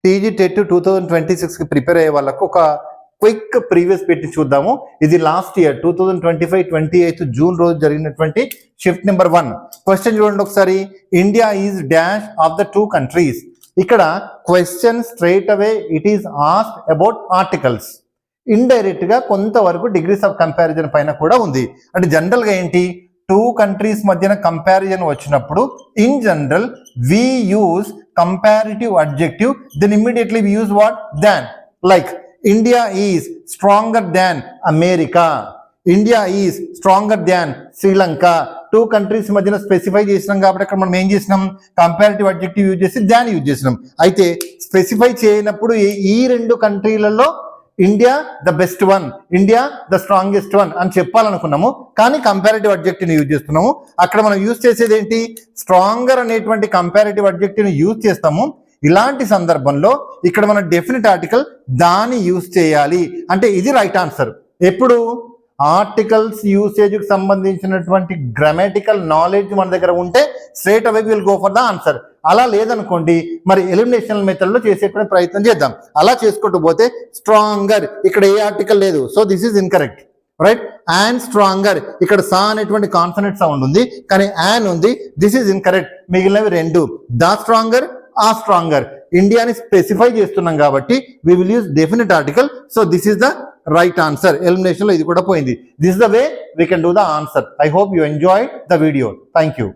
TG TET 2026కి prepare అయ్యే వాళ్ళకు ఒక క్విక్ ప్రీవియస్ పెట్టి చూద్దాము. ఇది లాస్ట్ ఇయర్ 2025 28 జూన్ రోజు జరిగినటువంటి షిఫ్ట్ నెంబర్ 1. క్వశ్చన్ చూడండి ఒకసారి. India is dash of the 2 countries. ఇక్కడ question straight away it is asked about articles. Indirect గా కొంతవరకు డిగ్రీస్ ఆఫ్ కంపారిజన్ పైన కూడా ఉంది. అంటే జనరల్ గా ఏంటి, 2 కంట్రీస్ మధ్యన కంపారిజన్ వచ్చినప్పుడు in general we use comparative adjective, then immediately we use what? Than. Like India is stronger than America. India is stronger than Sri Lanka. 2 countries మధ్యన specify చేసినాం కాబట్టి అక్కడ మనం ఏం చేసినాం, కంపారిటివ్ అడ్జెక్టివ్ యూజ్ చేసి దాన్ యూజ్ చేసినాం. అయితే స్పెసిఫై చేయనప్పుడు ఈ 2 కంట్రీలలో India the best one, India the strongest one అని చెప్పాలనుకున్నాము, కానీ కంపారిటివ్ అడ్జెక్టివ్ని యూజ్ చేస్తున్నాము. అక్కడ మనం యూజ్ చేసేది ఏంటి, స్ట్రాంగర్ అనేటువంటి కంపారిటివ్ అడ్జెక్టివ్ని యూజ్ చేస్తాము. ఇలాంటి సందర్భంలో ఇక్కడ మనం డెఫినెట్ ఆర్టికల్ దాన్ని యూజ్ చేయాలి. అంటే ఇది రైట్ ఆన్సర్. ఎప్పుడు ఆర్టికల్స్ యూసేజ్కి సంబంధించినటువంటి గ్రామటికల్ నాలెడ్జ్ మన దగ్గర ఉంటే straight away will go for the answer. అలా లేదనుకోండి మరి ఎలిమినేషన్ మెథడ్లో చేసేటువంటి ప్రయత్నం చేద్దాం. అలా చేసుకుంటూ పోతే స్ట్రాంగర్, ఇక్కడ ఏ ఆర్టికల్ లేదు, so this is incorrect, right. And stronger, ఇక్కడ సా అనేటువంటి కాన్సనెంట్ సౌండ్ ఉంది కానీ యాన్ ఉంది, దిస్ ఈజ్ ఇన్కరెక్ట్. మిగిలినవి 2 ద స్ట్రాంగర్, ఆ స్ట్రాంగర్. ఇండియాని స్పెసిఫై చేస్తున్నాం కాబట్టి we will use definite article, so this is the right answer. Elimination లో ఇది కూడా పోయింది. This is the way we can do the answer. I hope you enjoyed the video. Thank you.